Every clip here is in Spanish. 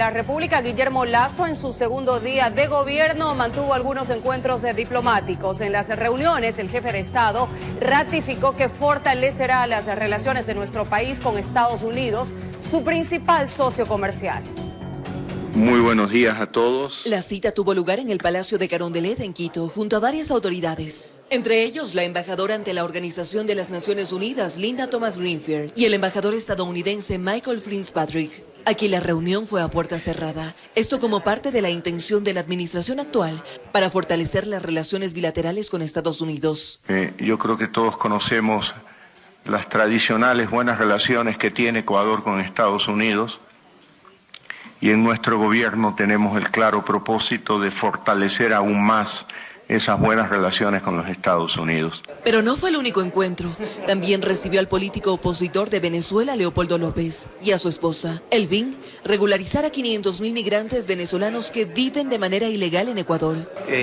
la República, Guillermo Lasso, en su segundo día de gobierno, mantuvo algunos encuentros diplomáticos. En las reuniones, el jefe de Estado ratificó que fortalecerá las relaciones de nuestro país con Estados Unidos, su principal socio comercial. Muy buenos días a todos. La cita tuvo lugar en el Palacio de Carondelet en Quito, junto a varias autoridades. Entre ellos, la embajadora ante la Organización de las Naciones Unidas, Linda Thomas-Greenfield, y el embajador estadounidense Michael Fitzpatrick. Aquí la reunión fue a puerta cerrada. Esto como parte de la intención de la administración actual para fortalecer las relaciones bilaterales con Estados Unidos. Yo creo que todos conocemos las tradicionales buenas relaciones que tiene Ecuador con Estados Unidos. Y en nuestro gobierno tenemos el claro propósito de fortalecer aún más esas buenas relaciones con los Estados Unidos. Pero no fue el único encuentro. También recibió al político opositor de Venezuela, Leopoldo López, y a su esposa. El fin, regularizar a 500.000 migrantes venezolanos que viven de manera ilegal en Ecuador.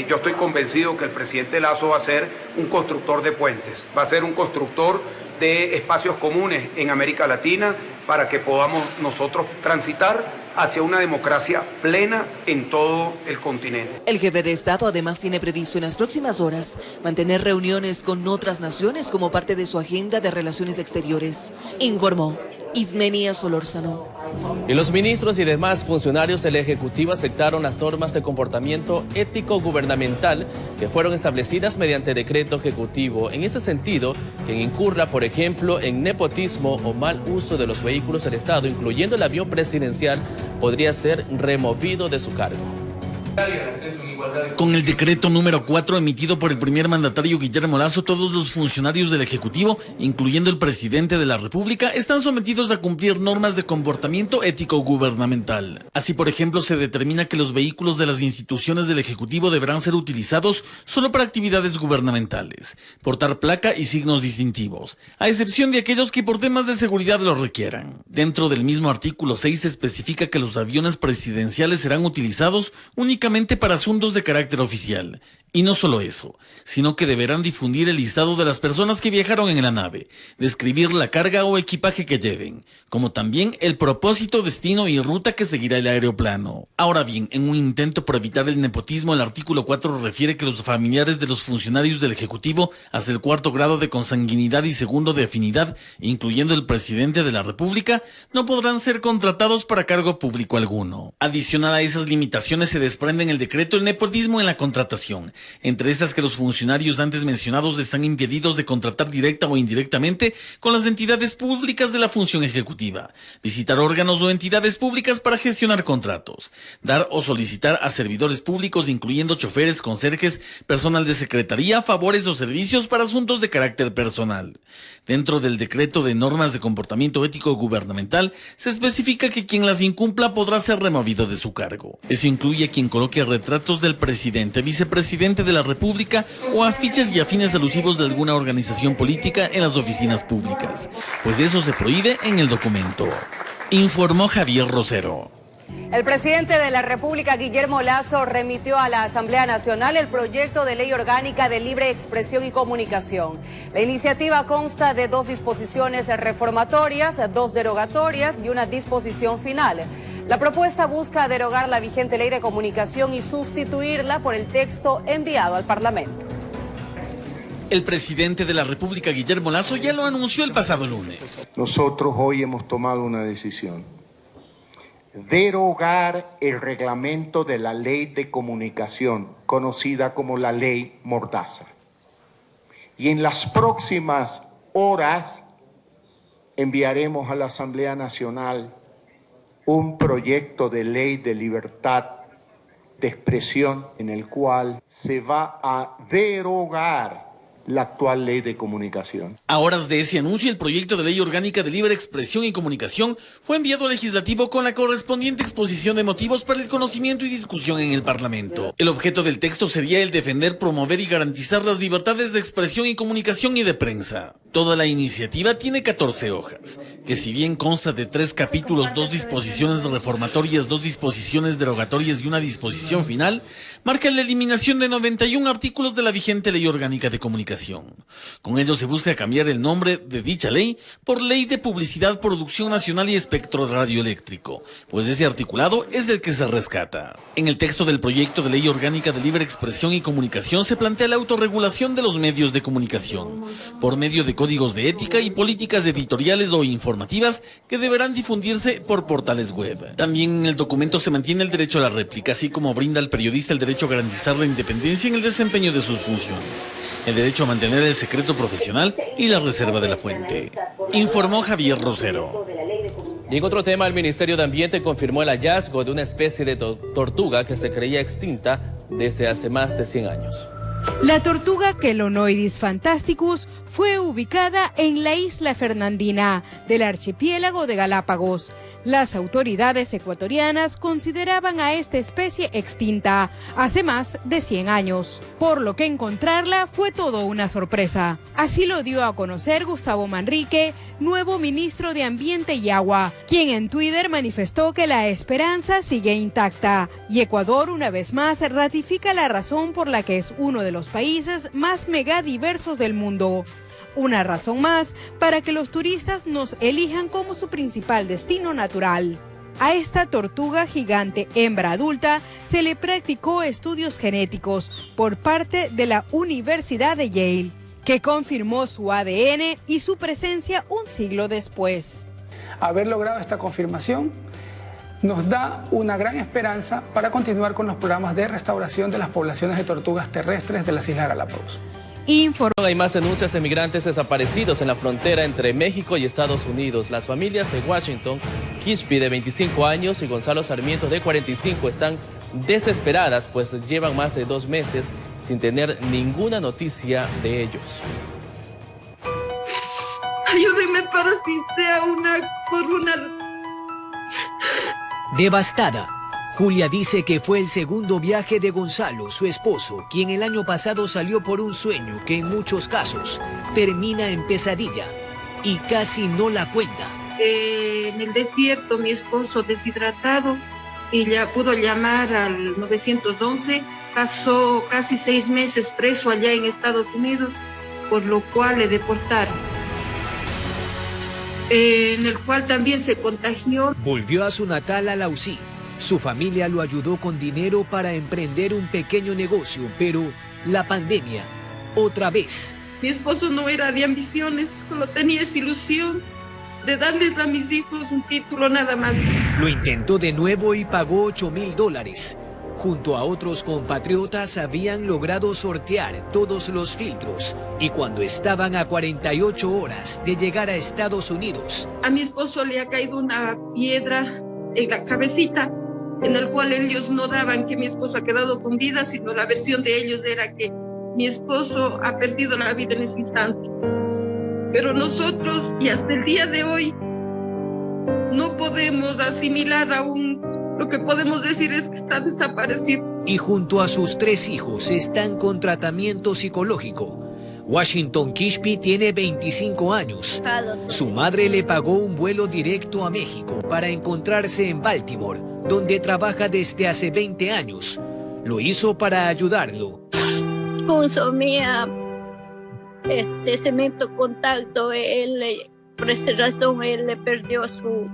Yo estoy convencido que el presidente Lasso va a ser un constructor de puentes, va a ser un constructor de espacios comunes en América Latina para que podamos nosotros transitar hacia una democracia plena en todo el continente. El jefe de Estado además tiene previsto en las próximas horas mantener reuniones con otras naciones como parte de su agenda de relaciones exteriores, informó Ismenia Solórzano. Y los ministros y demás funcionarios del Ejecutivo aceptaron las normas de comportamiento ético gubernamental que fueron establecidas mediante decreto ejecutivo. En ese sentido, quien incurra, por ejemplo, en nepotismo o mal uso de los vehículos del Estado, incluyendo el avión presidencial, podría ser removido de su cargo. Con el decreto número 4 emitido por el primer mandatario Guillermo Lasso, todos los funcionarios del Ejecutivo, incluyendo el presidente de la República, están sometidos a cumplir normas de comportamiento ético gubernamental. Así, por ejemplo, se determina que los vehículos de las instituciones del Ejecutivo deberán ser utilizados solo para actividades gubernamentales, portar placa y signos distintivos, a excepción de aquellos que por temas de seguridad lo requieran. Dentro del mismo artículo 6 se especifica que los aviones presidenciales serán utilizados únicamente para asuntos de carácter oficial. Y no solo eso, sino que deberán difundir el listado de las personas que viajaron en la nave, describir la carga o equipaje que lleven, como también el propósito, destino y ruta que seguirá el aeroplano. Ahora bien, en un intento por evitar el nepotismo, el artículo 4 refiere que los familiares de los funcionarios del Ejecutivo, hasta el 4º grado de consanguinidad y 2º de afinidad, incluyendo el presidente de la República, no podrán ser contratados para cargo público alguno. Adicional a esas limitaciones se desprende en el decreto el nepotismo en la contratación. Entre estas que los funcionarios antes mencionados están impedidos de contratar directa o indirectamente con las entidades públicas de la función ejecutiva, visitar órganos o entidades públicas para gestionar contratos, dar o solicitar a servidores públicos, incluyendo choferes, conserjes, personal de secretaría, favores o servicios para asuntos de carácter personal. Dentro del decreto de normas de comportamiento ético gubernamental, se especifica que quien las incumpla podrá ser removido de su cargo. Eso incluye a quien coloque retratos del presidente, vicepresidente de la República o afiches y afines alusivos de alguna organización política en las oficinas públicas, pues eso se prohíbe en el documento, informó Javier Rosero. El presidente de la República, Guillermo Lasso, remitió a la Asamblea Nacional el proyecto de ley orgánica de libre expresión y comunicación. La iniciativa consta de 2 disposiciones reformatorias, 2 derogatorias y una disposición final. La propuesta busca derogar la vigente ley de comunicación y sustituirla por el texto enviado al Parlamento. El presidente de la República, Guillermo Lasso, ya lo anunció el pasado lunes. Nosotros hoy hemos tomado una decisión: derogar el reglamento de la ley de comunicación, conocida como la ley Mordaza. Y en las próximas horas enviaremos a la Asamblea Nacional un proyecto de ley de libertad de expresión en el cual se va a derogar la actual ley de comunicación. A horas de ese anuncio, el proyecto de ley orgánica de libre expresión y comunicación fue enviado al legislativo con la correspondiente exposición de motivos para el conocimiento y discusión en el Parlamento. El objeto del texto sería el defender, promover y garantizar las libertades de expresión y comunicación y de prensa. Toda la iniciativa tiene 14 hojas, que si bien consta de 3 capítulos, 2 disposiciones reformatorias, 2 disposiciones derogatorias y una disposición final, marca la eliminación de 91 artículos de la vigente Ley Orgánica de Comunicación. Con ello se busca cambiar el nombre de dicha ley por Ley de Publicidad, Producción Nacional y Espectro Radioeléctrico, pues ese articulado es del que se rescata. En el texto del proyecto de Ley Orgánica de Libre Expresión y Comunicación se plantea la autorregulación de los medios de comunicación, por medio de códigos de ética y políticas editoriales o informativas que deberán difundirse por portales web. También en el documento se mantiene el derecho a la réplica, así como brinda al periodista el derecho a garantizar la independencia en el desempeño de sus funciones, el derecho a mantener el secreto profesional y la reserva de la fuente. Informó Javier Rosero. Y en otro tema, el Ministerio de Ambiente confirmó el hallazgo de una especie de tortuga que se creía extinta desde hace más de 100 años. La tortuga Chelonoidis fantasticus fue ubicada en la isla Fernandina del archipiélago de Galápagos. Las autoridades ecuatorianas consideraban a esta especie extinta hace más de 100 años, por lo que encontrarla fue todo una sorpresa. Así lo dio a conocer Gustavo Manrique, nuevo ministro de Ambiente y Agua, quien en Twitter manifestó que la esperanza sigue intacta y Ecuador una vez más ratifica la razón por la que es uno de los países más megadiversos del mundo. Una razón más para que los turistas nos elijan como su principal destino natural. A esta tortuga gigante hembra adulta se le practicó estudios genéticos por parte de la Universidad de Yale, que confirmó su ADN y su presencia un siglo después. Haber logrado esta confirmación nos da una gran esperanza para continuar con los programas de restauración de las poblaciones de tortugas terrestres de las Islas Galápagos. Hay más denuncias de migrantes desaparecidos en la frontera entre México y Estados Unidos. Las familias de Washington Kishpi, de 25 años, y Gonzalo Sarmiento, de 45, están desesperadas, pues llevan más de 2 meses sin tener ninguna noticia de ellos. Ayúdenme para asistir a una. Devastada, Julia dice que fue el segundo viaje de Gonzalo, su esposo, quien el año pasado salió por un sueño que en muchos casos termina en pesadilla y casi no la cuenta. En el desierto, mi esposo deshidratado, y ya pudo llamar al 911, pasó casi 6 meses preso allá en Estados Unidos, por lo cual le deportaron. En el cual también se contagió. Volvió a su natal Alausí. Su familia lo ayudó con dinero para emprender un pequeño negocio, pero la pandemia, otra vez. Mi esposo no era de ambiciones, solo tenía esa ilusión de darles a mis hijos un título nada más. Lo intentó de nuevo y pagó $8,000. Junto a otros compatriotas habían logrado sortear todos los filtros y cuando estaban a 48 horas de llegar a Estados Unidos. A mi esposo le ha caído una piedra en la cabecita, en el cual ellos no daban que mi esposo ha quedado con vida, sino la versión de ellos era que mi esposo ha perdido la vida en ese instante. Pero nosotros, y hasta el día de hoy, no podemos asimilar aún. Lo que podemos decir es que está desaparecido. Y junto a sus 3 hijos están con tratamiento psicológico. Washington Kishpi tiene 25 años. Su madre le pagó un vuelo directo a México para encontrarse en Baltimore, donde trabaja desde hace 20 años. Lo hizo para ayudarlo. Consumía cemento contacto. Por esa razón él le perdió su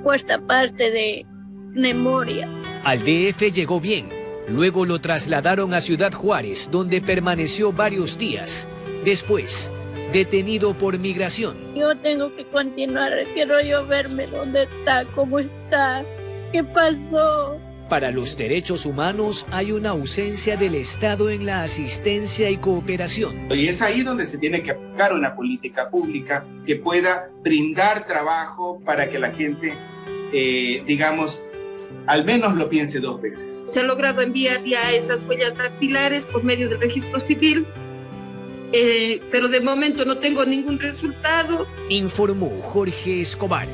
cuarta parte de memoria. Al DF llegó bien. Luego lo trasladaron a Ciudad Juárez, donde permaneció varios días. Después, detenido por migración. Yo tengo que continuar. Quiero yo verme dónde está, cómo está, qué pasó. Para los derechos humanos hay una ausencia del Estado en la asistencia y cooperación. Y es ahí donde se tiene que aplicar una política pública que pueda brindar trabajo para que la gente, al menos lo piense 2 veces. Se ha logrado enviar ya esas huellas dactilares por medio del registro civil, pero de momento no tengo ningún resultado. Informó Jorge Escobar.